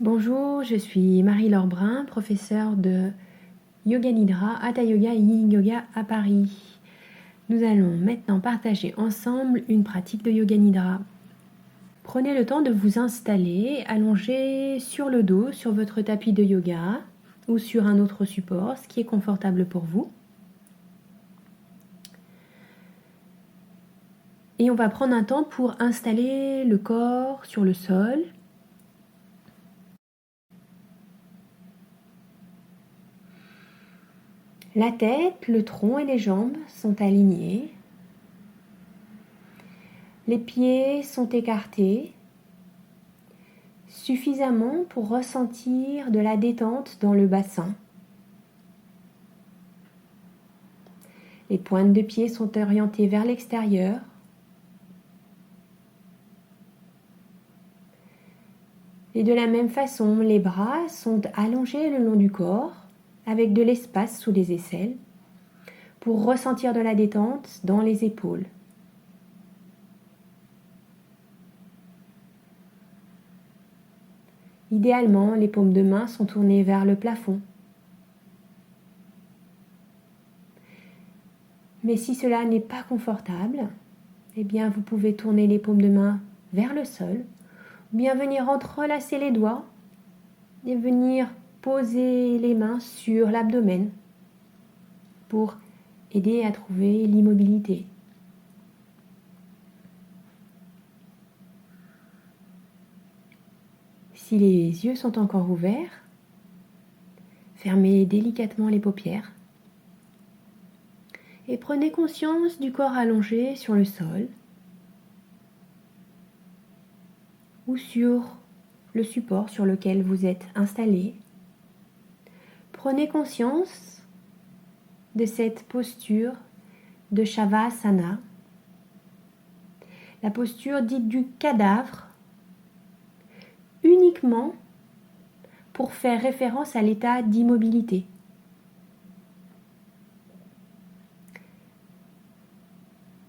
Bonjour, je suis Marie-Laure Brun, professeure de Yoga Nidra, Hatha Yoga et Yin Yoga à Paris. Nous allons maintenant partager ensemble une pratique de Yoga Nidra. Prenez le temps de vous installer, allongé sur le dos, sur votre tapis de yoga ou sur un autre support, ce qui est confortable pour vous. Et on va prendre un temps pour installer le corps sur le sol. La tête, le tronc et les jambes sont alignés. Les pieds sont écartés suffisamment pour ressentir de la détente dans le bassin. Les pointes de pied sont orientées vers l'extérieur. Et de la même façon, les bras sont allongés le long du corps avec de l'espace sous les aisselles pour ressentir de la détente dans les épaules. Idéalement, les paumes de main sont tournées vers le plafond. Mais si cela n'est pas confortable, eh bien vous pouvez tourner les paumes de main vers le sol, ou bien venir entrelacer les doigts et venir poser les mains sur l'abdomen pour aider à trouver l'immobilité. Si les yeux sont encore ouverts, fermez délicatement les paupières et prenez conscience du corps allongé sur le sol ou sur le support sur lequel vous êtes installé. Prenez conscience de cette posture de Shavasana, la posture dite du cadavre, uniquement pour faire référence à l'état d'immobilité.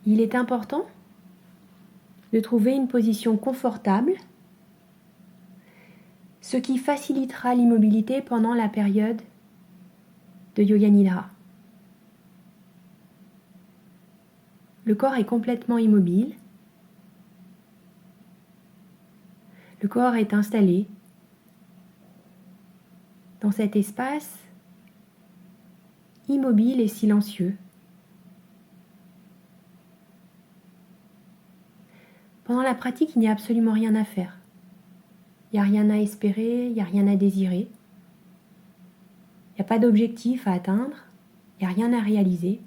Il est important de trouver une position confortable, ce qui facilitera l'immobilité pendant la période de Yoga Nidra. Le corps est complètement immobile. Le corps est installé dans cet espace immobile et silencieux. Pendant la pratique, il n'y a absolument rien à faire. Il n'y a rien à espérer, il n'y a rien à désirer. Il n'y a pas d'objectif à atteindre, il n'y a rien à réaliser.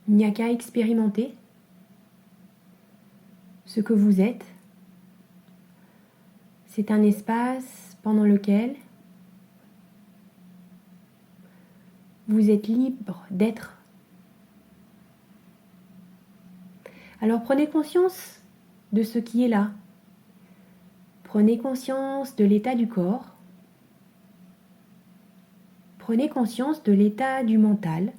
Il n'y a qu'à expérimenter ce que vous êtes. C'est un espace pendant lequel vous êtes libre d'être. Alors prenez conscience de ce qui est là. Prenez conscience de l'état du corps. Prenez conscience de l'état du mental.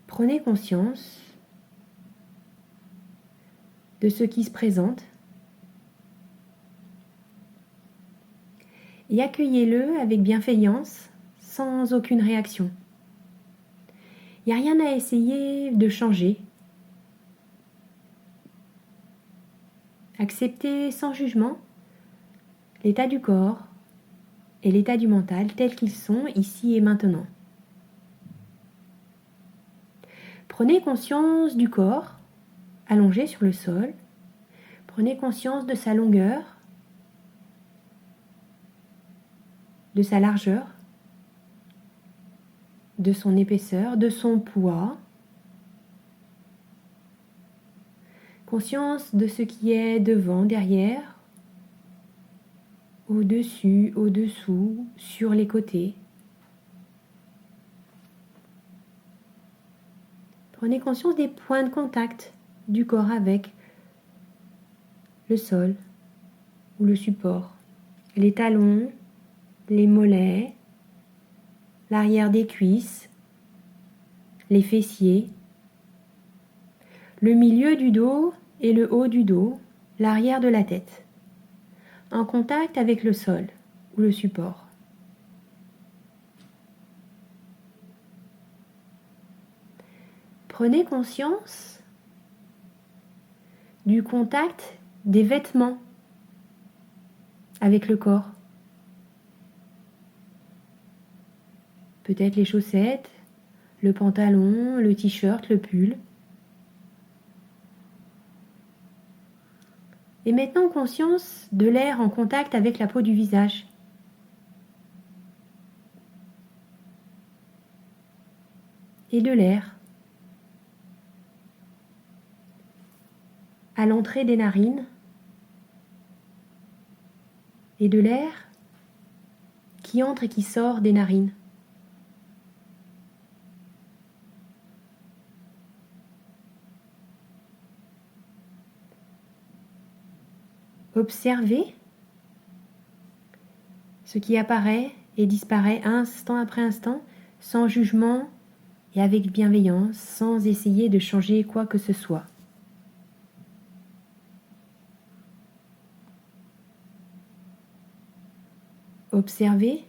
Prenez conscience de ce qui se présente et accueillez-le avec bienveillance, sans aucune réaction. Il n'y a rien à essayer de changer. Acceptez sans jugement l'état du corps et l'état du mental tels qu'ils sont ici et maintenant. Prenez conscience du corps allongé sur le sol. Prenez conscience de sa longueur, de sa largeur, de son épaisseur, de son poids. Conscience de ce qui est devant, derrière, au-dessus, au-dessous, sur les côtés. Prenez conscience des points de contact du corps avec le sol ou le support. Les talons, les mollets, l'arrière des cuisses, les fessiers, le milieu du dos et le haut du dos, l'arrière de la tête, en contact avec le sol ou le support. Prenez conscience du contact des vêtements avec le corps. Peut-être les chaussettes, le pantalon, le t-shirt, le pull. Et maintenant conscience de l'air en contact avec la peau du visage. Et de l'air à l'entrée des narines et de l'air qui entre et qui sort des narines. Observez ce qui apparaît et disparaît instant après instant, sans jugement et avec bienveillance, sans essayer de changer quoi que ce soit. Observez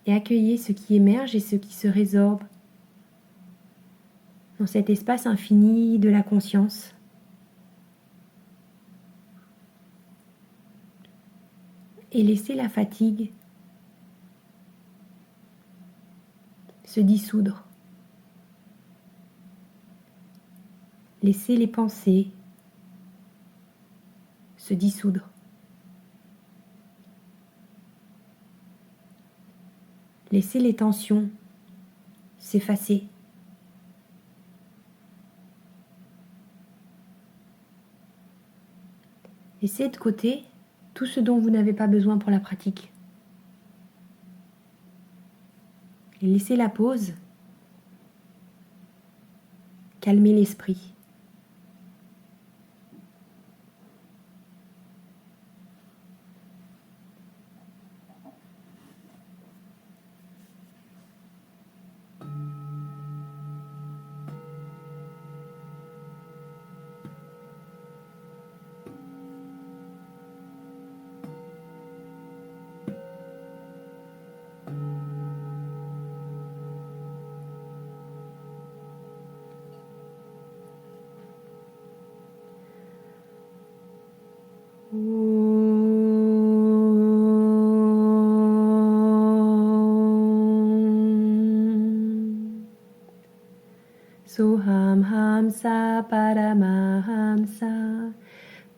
et accueillez ce qui émerge et ce qui se résorbe dans cet espace infini de la conscience. Et laissez la fatigue se dissoudre. Laissez les pensées se dissoudre. Laissez les tensions s'effacer. Laissez de côté tout ce dont vous n'avez pas besoin pour la pratique. Et laissez la pause calmer l'esprit. Soham Hamsa Paramahamsa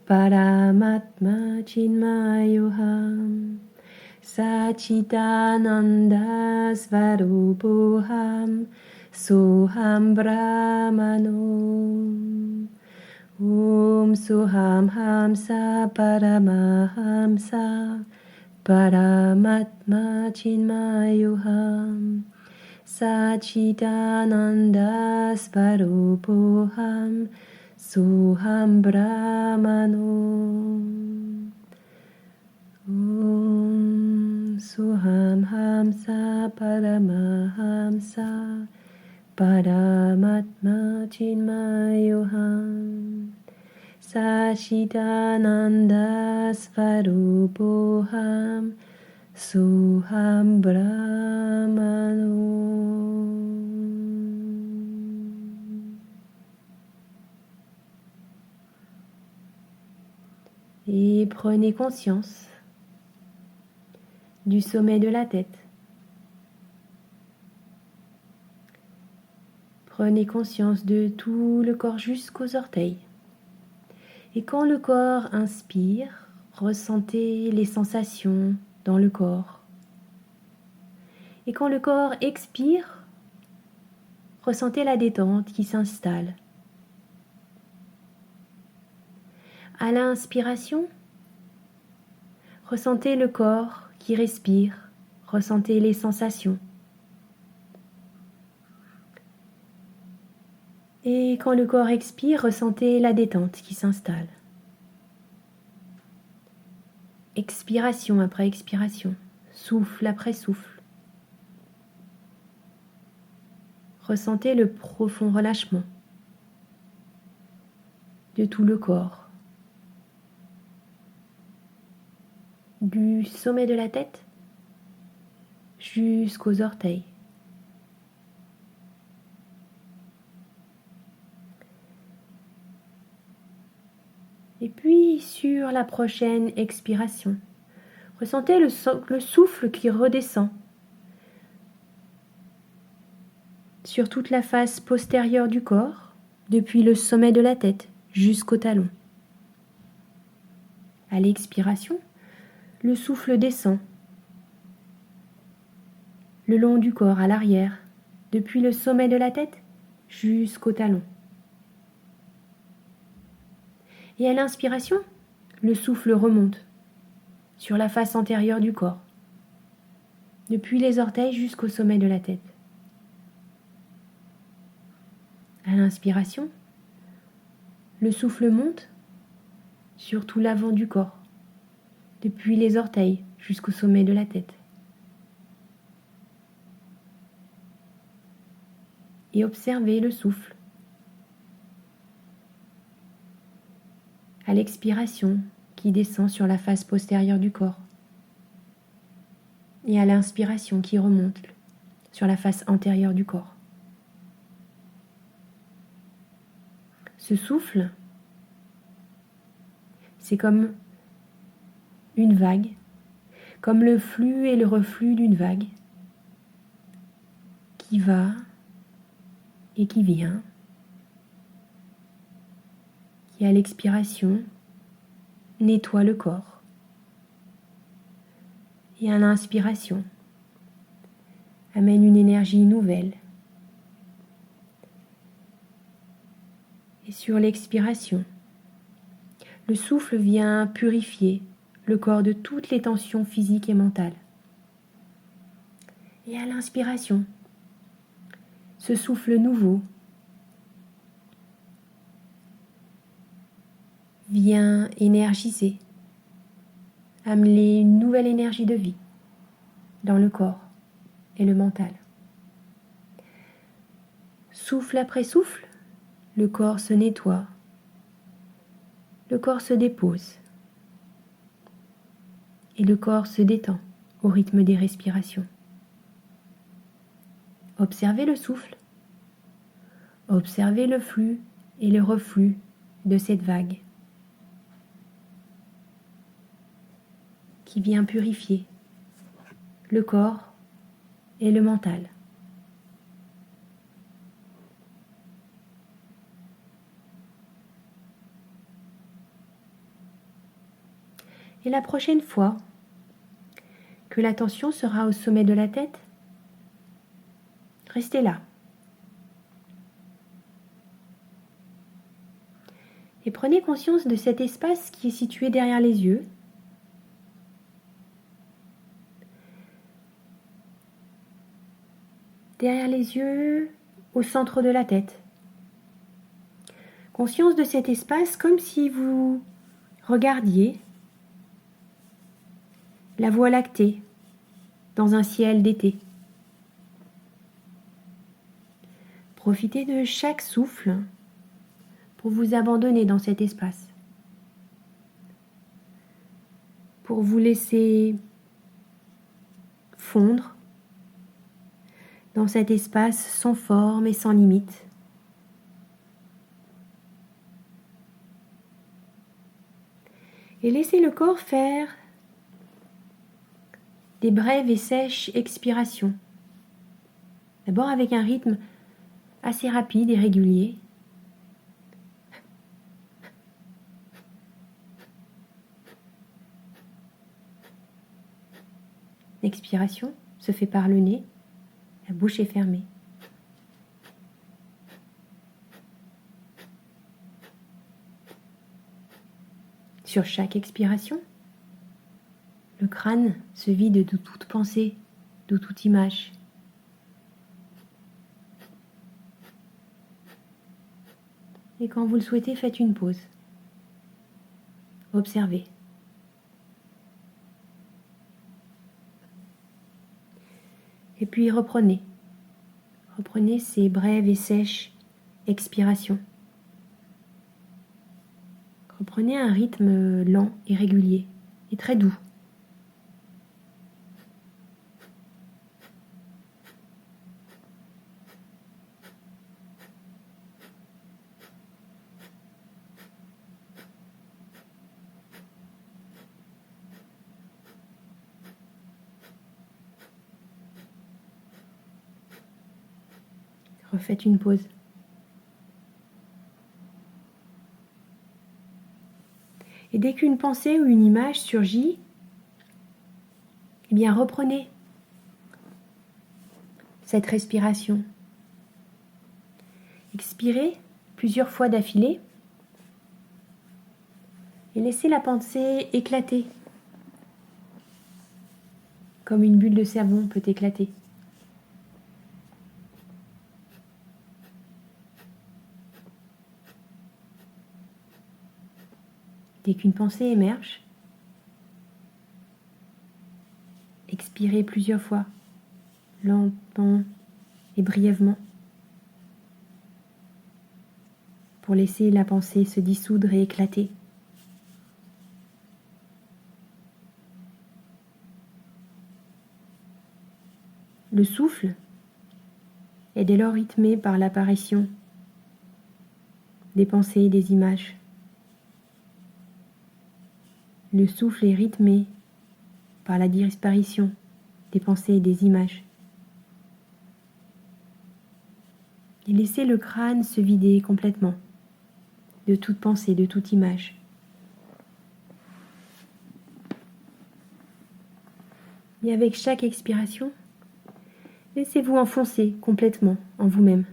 Paramatma Chinmayoham Sachitananda Svarupoham Soham Brahmano Om Soham Hamsa Paramahamsa Paramatma Chinmayoham Sachitananda Svarupoham Soham Brahmano Om Soham Hamsa Paramahamsa Paramatma Chinmayoham Sachitananda Svarupoham Soham Brahmano. Et prenez conscience du sommet de la tête. Prenez conscience de tout le corps jusqu'aux orteils. Et quand le corps inspire, ressentez les sensations dans le corps. Et quand le corps expire, ressentez la détente qui s'installe. À l'inspiration, ressentez le corps qui respire, ressentez les sensations. Et quand le corps expire, ressentez la détente qui s'installe. Expiration après expiration, souffle après souffle. Ressentez le profond relâchement de tout le corps, du sommet de la tête jusqu'aux orteils. Et puis sur la prochaine expiration, ressentez le souffle qui redescend sur toute la face postérieure du corps, depuis le sommet de la tête jusqu'au talon. À l'expiration, le souffle descend le long du corps à l'arrière, depuis le sommet de la tête jusqu'au talon. Et à l'inspiration, le souffle remonte sur la face antérieure du corps, depuis les orteils jusqu'au sommet de la tête. À l'inspiration, le souffle monte sur tout l'avant du corps, depuis les orteils jusqu'au sommet de la tête. Et observez le souffle. À l'expiration, qui descend sur la face postérieure du corps. Et à l'inspiration, qui remonte sur la face antérieure du corps. Ce souffle, c'est comme une vague, comme le flux et le reflux d'une vague qui va et qui vient, qui à l'expiration nettoie le corps et à l'inspiration amène une énergie nouvelle. Et sur l'expiration, le souffle vient purifier le corps de toutes les tensions physiques et mentales. Et à l'inspiration, ce souffle nouveau vient énergiser, amener une nouvelle énergie de vie dans le corps et le mental. Souffle après souffle, le corps se nettoie, le corps se dépose et le corps se détend au rythme des respirations. Observez le souffle, observez le flux et le reflux de cette vague qui vient purifier le corps et le mental. Et la prochaine fois que l'attention sera au sommet de la tête, restez là. Et prenez conscience de cet espace qui est situé derrière les yeux. Derrière les yeux, au centre de la tête. Conscience de cet espace comme si vous regardiez la Voie lactée dans un ciel d'été. Profitez de chaque souffle pour vous abandonner dans cet espace, pour vous laisser fondre dans cet espace sans forme et sans limite. Et laissez le corps faire des brèves et sèches expirations. D'abord avec un rythme assez rapide et régulier. L'expiration se fait par le nez, la bouche est fermée. Sur chaque expiration, le crâne se vide de toute pensée, de toute image. Et quand vous le souhaitez, faites une pause. Observez. Et puis reprenez. Reprenez ces brèves et sèches expirations. Reprenez un rythme lent et régulier et très doux. Refaites une pause. Et dès qu'une pensée ou une image surgit, eh bien reprenez cette respiration. Expirez plusieurs fois d'affilée et laissez la pensée éclater, comme une bulle de savon peut éclater. Dès qu'une pensée émerge, expirez plusieurs fois, lentement et brièvement, pour laisser la pensée se dissoudre et éclater. Le souffle est dès lors rythmé par l'apparition des pensées et des images. Le souffle est rythmé par la disparition des pensées et des images. Et laissez le crâne se vider complètement de toute pensée, de toute image. Et avec chaque expiration, laissez-vous enfoncer complètement en vous-même.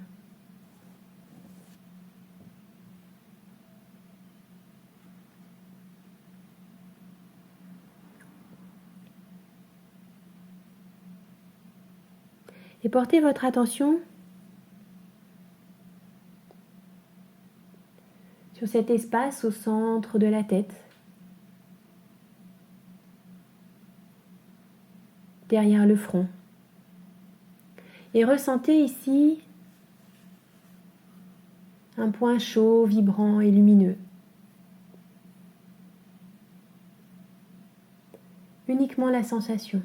Et portez votre attention sur cet espace au centre de la tête, derrière le front. Et ressentez ici un point chaud, vibrant et lumineux. Uniquement la sensation.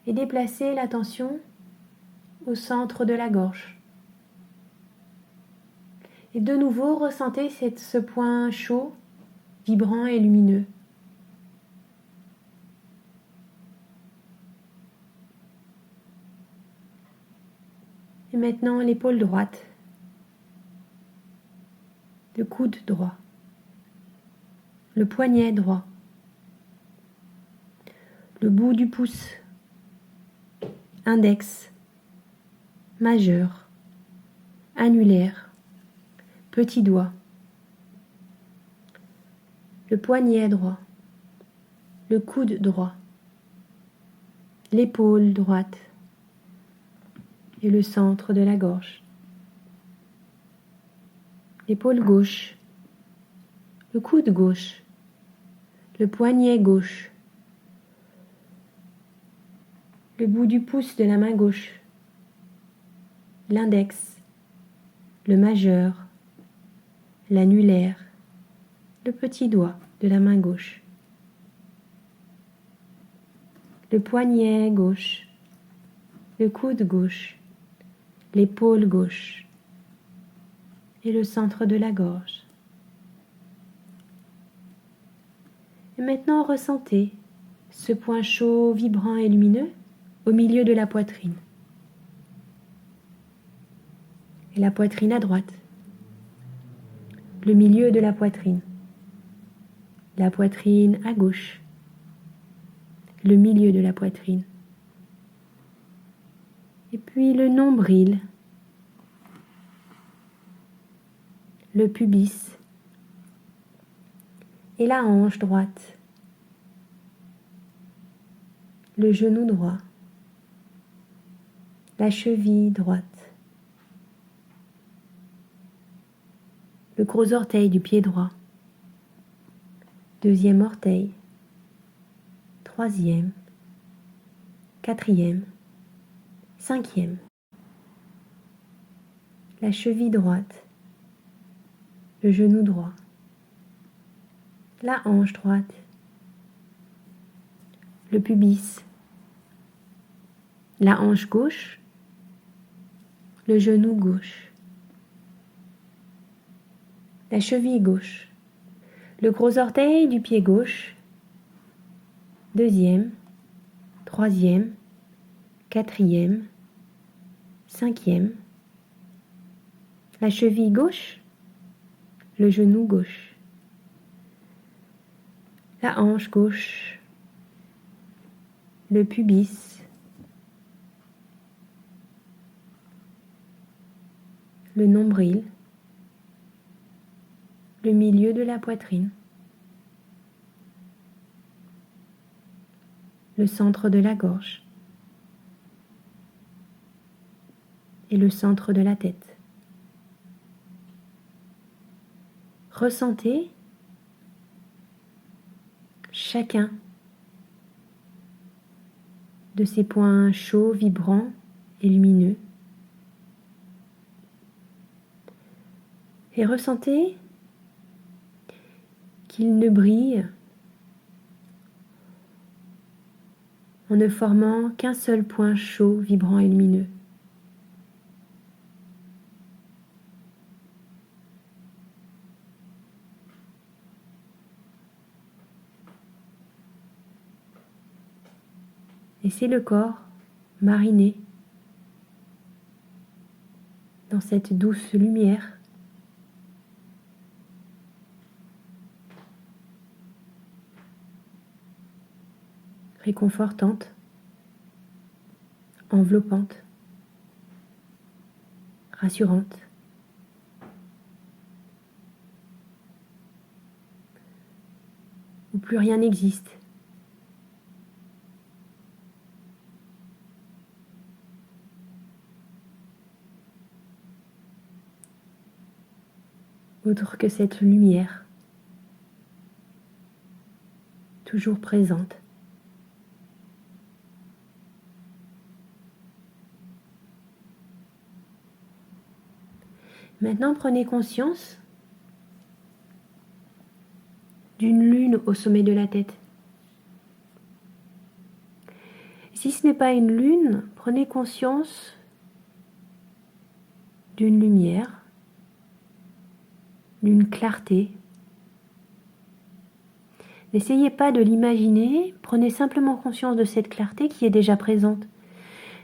Et déplacez l'attention au centre de la gorge. Et de nouveau, ressentez ce point chaud, vibrant et lumineux. Et maintenant, l'épaule droite, le coude droit, le poignet droit, le bout du pouce, index, majeur, annulaire, petit doigt, le poignet droit, le coude droit, l'épaule droite et le centre de la gorge, l'épaule gauche, le coude gauche, le poignet gauche, le bout du pouce de la main gauche, l'index, le majeur, l'annulaire, le petit doigt de la main gauche, le poignet gauche, le coude gauche, l'épaule gauche et le centre de la gorge. Et maintenant, ressentez ce point chaud, vibrant et lumineux au milieu de la poitrine. Et la poitrine à droite, le milieu de la poitrine à gauche, le milieu de la poitrine. Et puis le nombril, le pubis et la hanche droite, le genou droit, la cheville droite, le gros orteil du pied droit, deuxième orteil, troisième, quatrième, cinquième. La cheville droite, le genou droit, la hanche droite, le pubis, la hanche gauche, le genou gauche, la cheville gauche, le gros orteil du pied gauche, deuxième, troisième, quatrième, cinquième, la cheville gauche, le genou gauche, la hanche gauche, le pubis, le nombril, le milieu de la poitrine, le centre de la gorge et le centre de la tête. Ressentez chacun de ces points chauds, vibrants et lumineux. Et ressentez qu'ils ne brillent en ne formant qu'un seul point chaud, vibrant et lumineux. Laissez le corps mariner dans cette douce lumière. Réconfortante, enveloppante, rassurante. Où plus rien n'existe. Autre que cette lumière, toujours présente. Maintenant, prenez conscience d'une lune au sommet de la tête. Si ce n'est pas une lune, prenez conscience d'une lumière, d'une clarté. N'essayez pas de l'imaginer, prenez simplement conscience de cette clarté qui est déjà présente,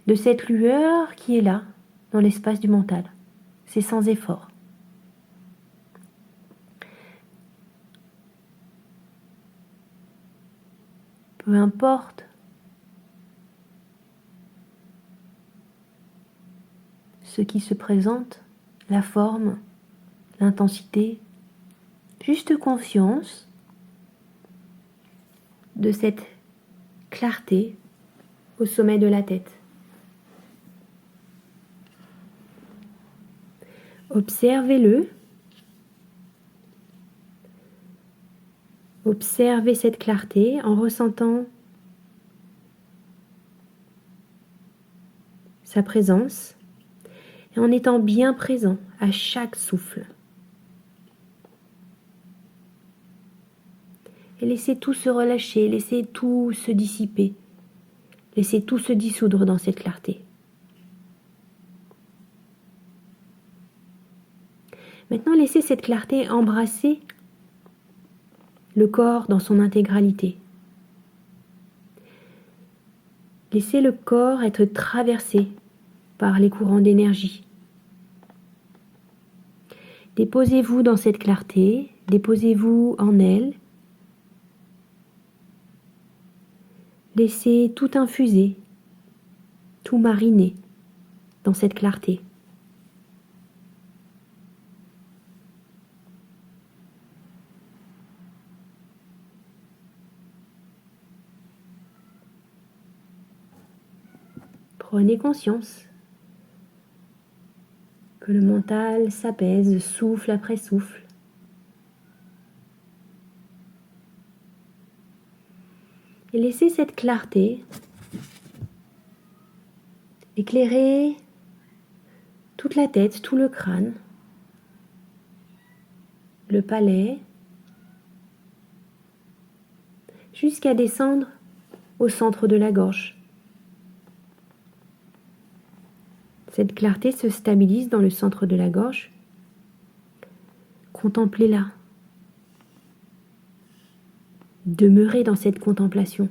de cette lueur qui est là, dans l'espace du mental. C'est sans effort. Peu importe ce qui se présente, la forme, l'intensité, juste conscience de cette clarté au sommet de la tête. Observez-le. Observez cette clarté en ressentant sa présence et en étant bien présent à chaque souffle. Et laissez tout se relâcher, laissez tout se dissiper, laissez tout se dissoudre dans cette clarté. Maintenant, laissez cette clarté embrasser le corps dans son intégralité. Laissez le corps être traversé par les courants d'énergie. Déposez-vous dans cette clarté, déposez-vous en elle. Laissez tout infuser, tout mariner dans cette clarté. Prenez conscience que le mental s'apaise souffle après souffle. Et laissez cette clarté Éclairez toute la tête, tout le crâne, le palais, jusqu'à descendre au centre de la gorge. Cette clarté se stabilise dans le centre de la gorge. Contemplez-la. Demeurez dans cette contemplation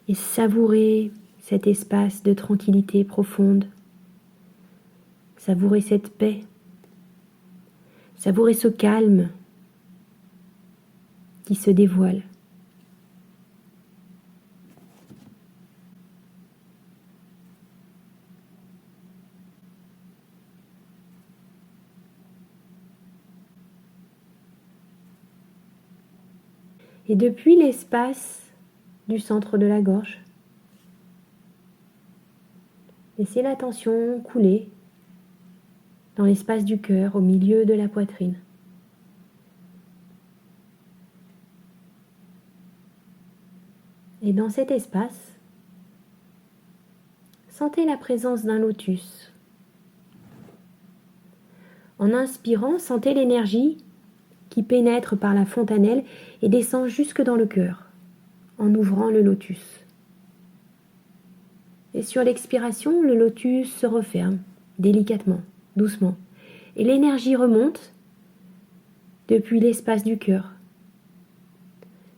et savourez cet espace de tranquillité profonde. Savourez cette paix. Savourez ce calme qui se dévoile. Et depuis l'espace du centre de la gorge, laissez l'attention couler dans l'espace du cœur, au milieu de la poitrine. Et dans cet espace, sentez la présence d'un lotus. En inspirant, sentez l'énergie qui pénètre par la fontanelle et descend jusque dans le cœur, en ouvrant le lotus. Et sur l'expiration, le lotus se referme, délicatement, doucement. Et l'énergie remonte depuis l'espace du cœur,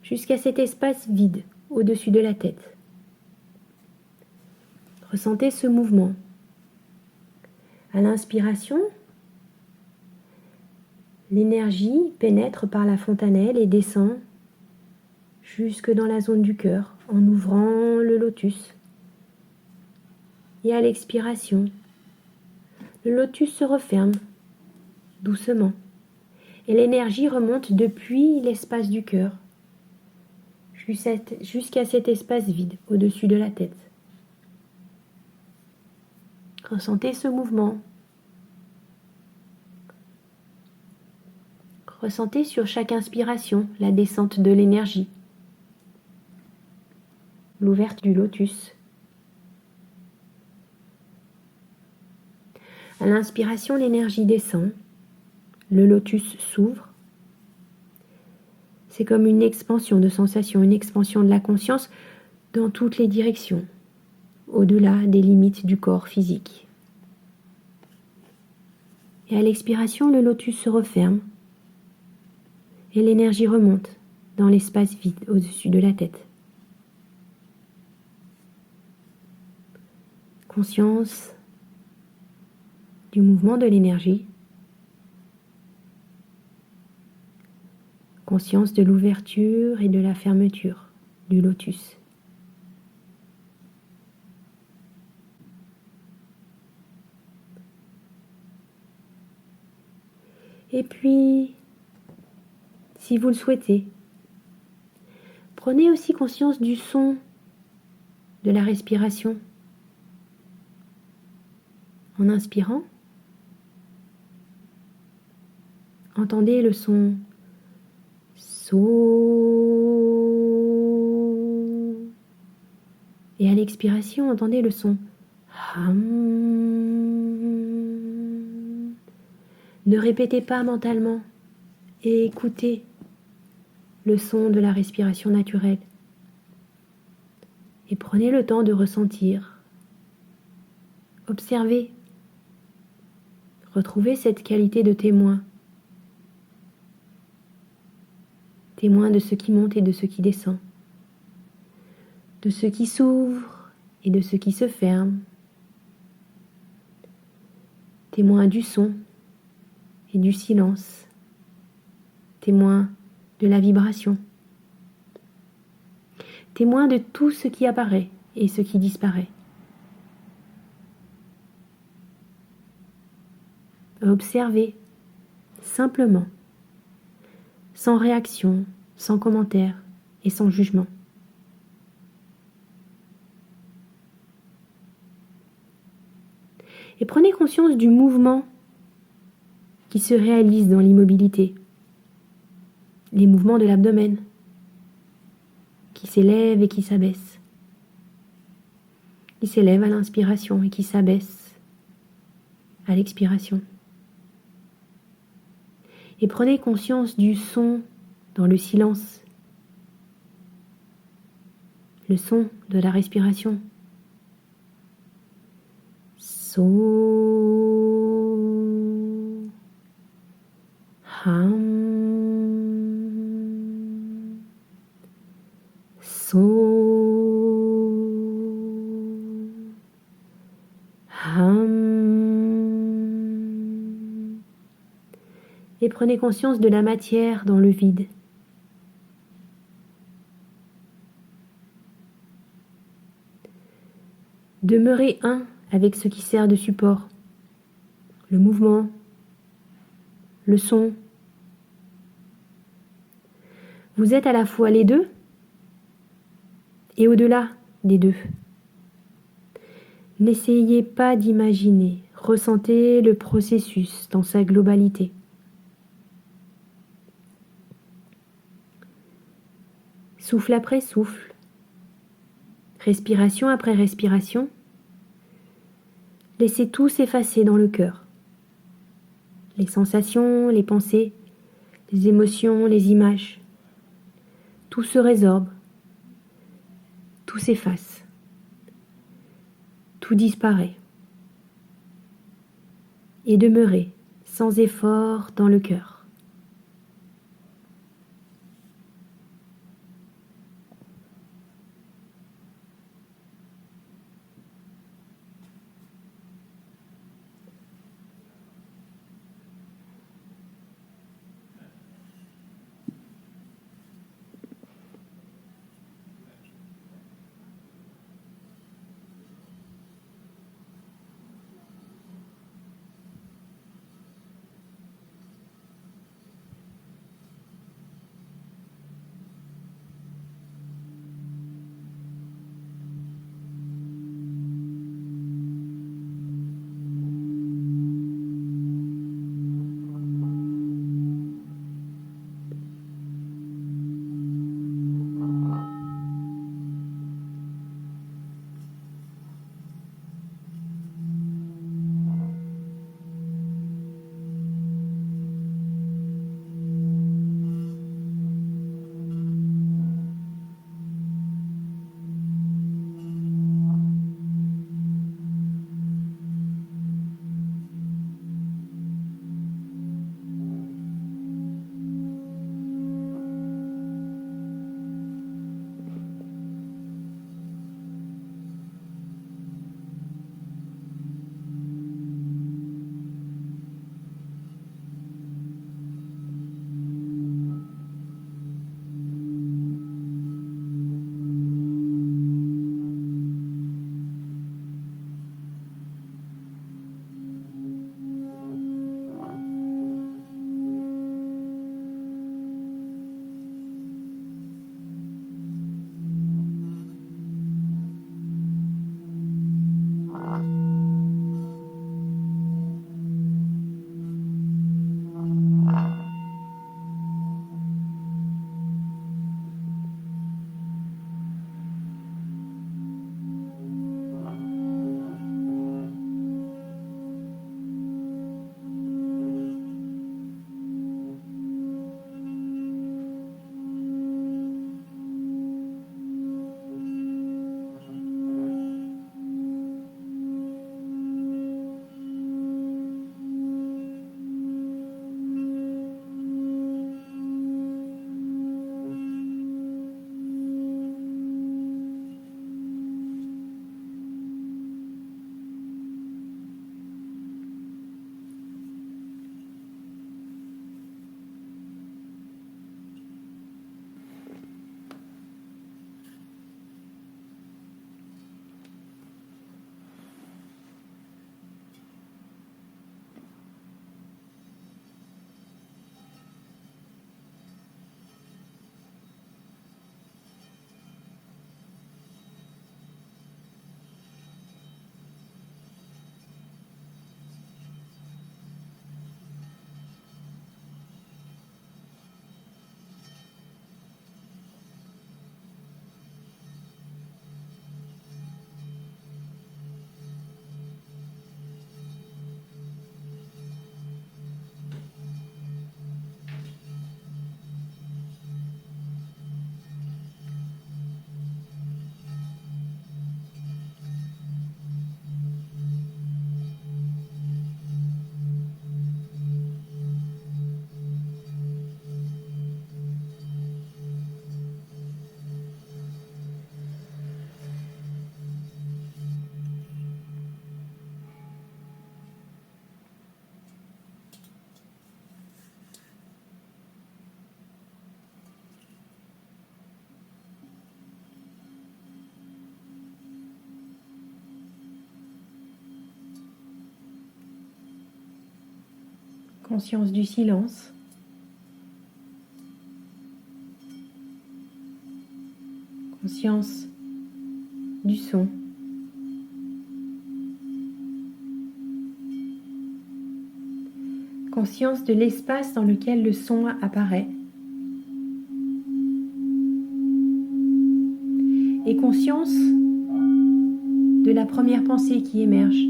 jusqu'à cet espace vide, au-dessus de la tête. Ressentez ce mouvement. À l'inspiration, l'énergie pénètre par la fontanelle et descend jusque dans la zone du cœur en ouvrant le lotus. Et à l'expiration, le lotus se referme doucement et l'énergie remonte depuis l'espace du cœur jusqu'à cet espace vide au-dessus de la tête. Ressentez ce mouvement. Ressentez sur chaque inspiration la descente de l'énergie, l'ouverture du lotus. À l'inspiration, l'énergie descend, le lotus s'ouvre. C'est comme une expansion de sensation, une expansion de la conscience dans toutes les directions, au-delà des limites du corps physique. Et à l'expiration, le lotus se referme et l'énergie remonte dans l'espace vide au-dessus de la tête. Conscience du mouvement de l'énergie, conscience de l'ouverture et de la fermeture du lotus. Et puis, si vous le souhaitez, prenez aussi conscience du son de la respiration. En inspirant, entendez le son So. Et à l'expiration, entendez le son Ham. Ne répétez pas mentalement et écoutez le son de la respiration naturelle. Et prenez le temps de ressentir. Observez. Retrouvez cette qualité de témoin. Témoin de ce qui monte et de ce qui descend. De ce qui s'ouvre et de ce qui se ferme. Témoin du son et du silence. Témoin de la vibration. Témoin de tout ce qui apparaît et ce qui disparaît. Observez simplement, sans réaction, sans commentaire et sans jugement. Et prenez conscience du mouvement qui se réalise dans l'immobilité. Les mouvements de l'abdomen qui s'élèvent et qui s'abaissent. qui s'élève à l'inspiration et qui s'abaisse à l'expiration. Et prenez conscience du son dans le silence, le son de la respiration. So, hum, so, hum. Et prenez conscience de la matière dans le vide. Demeurez un avec ce qui sert de support, le mouvement, le son. Vous êtes à la fois les deux et au-delà des deux. N'essayez pas d'imaginer, ressentez le processus dans sa globalité. Souffle après souffle, respiration après respiration, laissez tout s'effacer dans le cœur. Les sensations, les pensées, les émotions, les images. Tout se résorbe, tout s'efface, tout disparaît. Et demeurez sans effort dans le cœur. conscience du silence, conscience du son, conscience de l'espace dans lequel le son apparaît et conscience de la première pensée qui émerge.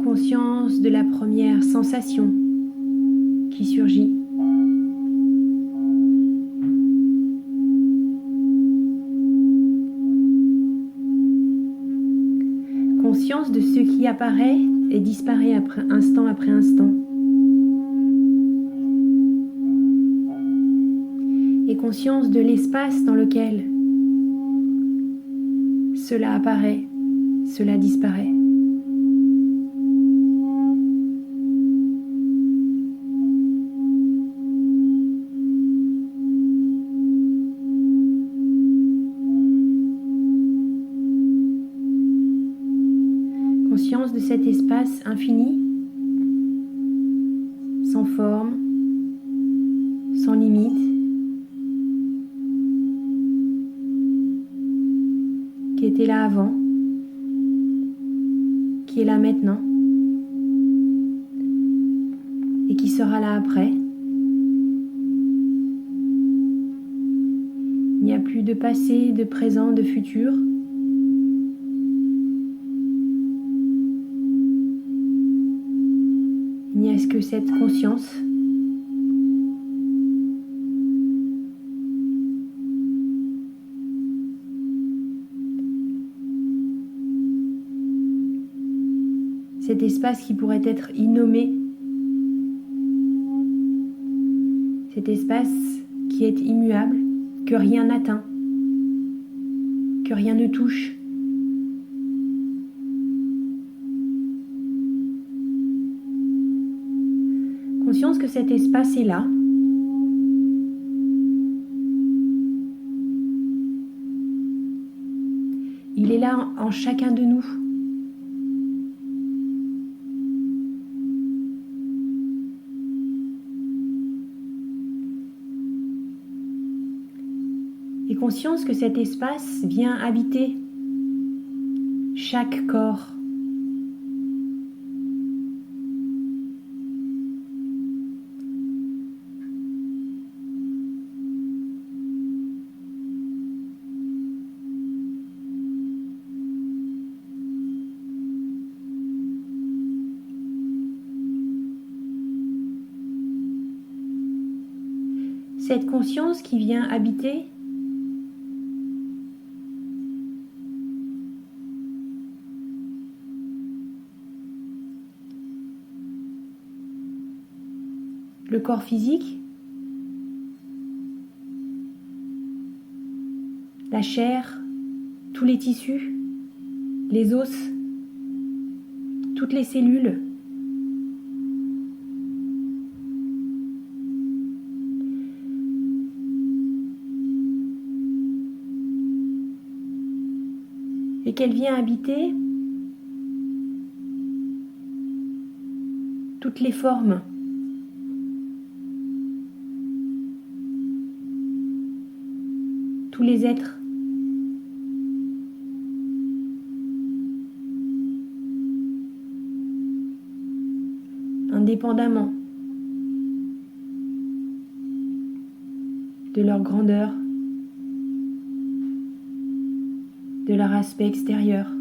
Conscience de la première sensation qui surgit. Conscience de ce qui apparaît et disparaît après instant. Et conscience de l'espace dans lequel cela apparaît, cela disparaît. Conscience de cet espace infini, sans forme, sans limite, qui était là avant, qui est là maintenant et qui sera là après. Il n'y a plus de passé, de présent, de futur. Il n'y a que cette conscience. Cet espace qui pourrait être innommé. Cet espace qui est immuable, que rien n'atteint, que rien ne touche. Conscience que cet espace est là. Il est là en chacun de nous. Et conscience que cet espace vient habiter chaque corps. Cette conscience qui vient habiter le corps physique, la chair, tous les tissus, les os, toutes les cellules. Et qu'elle vient habiter toutes les formes. Tous les êtres. Indépendamment de leur grandeur, de leur aspect extérieur.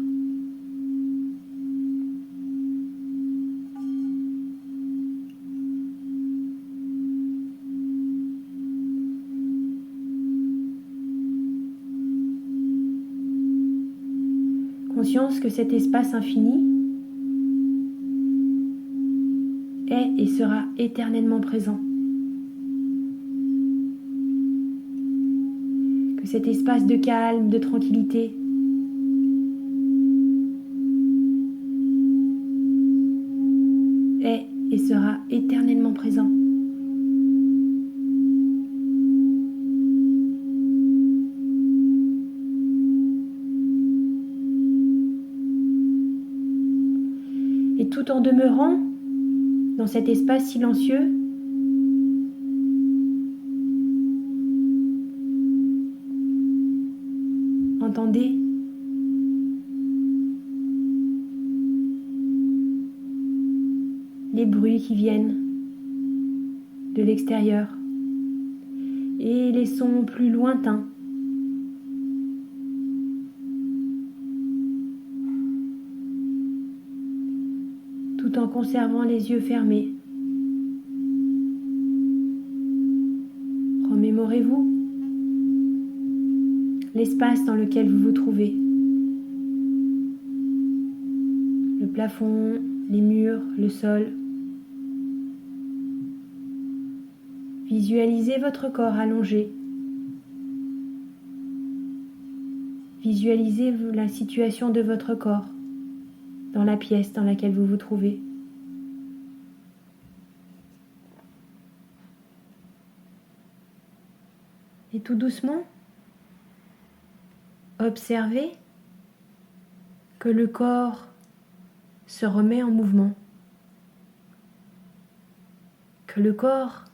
Conscience que cet espace infini est et sera éternellement présent. Que cet espace de calme, de tranquillité est et sera éternellement présent. Et tout en demeurant dans cet espace silencieux, entendez les bruits qui viennent de l'extérieur et les sons plus lointains. Tout en conservant les yeux fermés. Remémorez-vous l'espace dans lequel vous vous trouvez. Le plafond, les murs, le sol. Visualisez votre corps allongé. Visualisez la situation de votre corps dans la pièce dans laquelle vous vous trouvez. Et tout doucement, observez que le corps se remet en mouvement, que le corps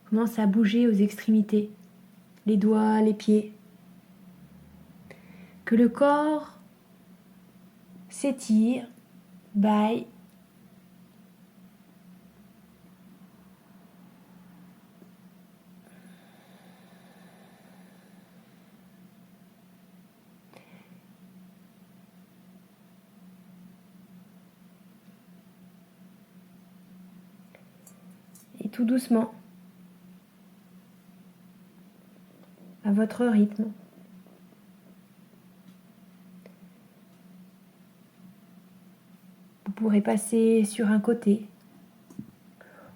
commence à bouger aux extrémités, les doigts, les pieds, que le corps s'étire, bâille, et tout doucement, à votre rythme, vous pourrez passer sur un côté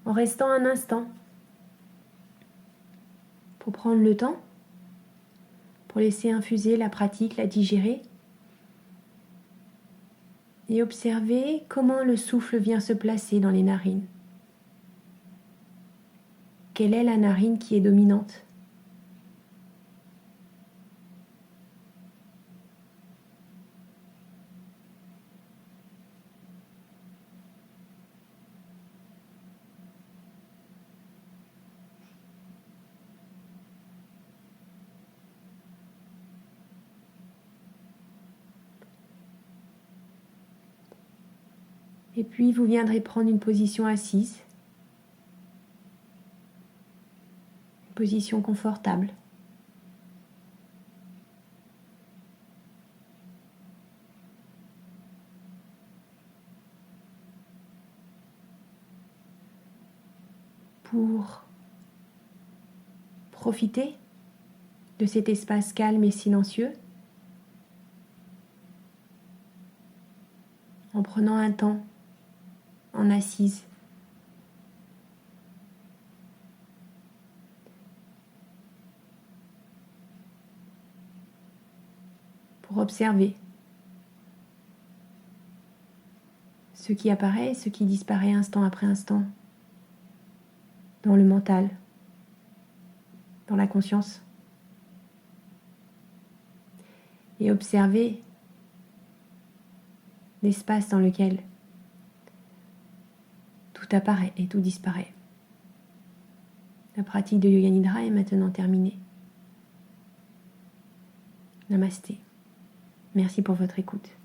en restant un instant pour prendre le temps, pour laisser infuser la pratique, la digérer et observer comment le souffle vient se placer dans les narines. Quelle est la narine qui est dominante ? Et puis vous viendrez prendre une position assise, une position confortable. Pour profiter de cet espace calme et silencieux, en prenant un temps en assise. Pour observer ce qui apparaît, ce qui disparaît instant après instant dans le mental, dans la conscience. Et observer l'espace dans lequel tout apparaît et tout disparaît. La pratique de Yoga Nidra est maintenant terminée. Namasté. Merci pour votre écoute.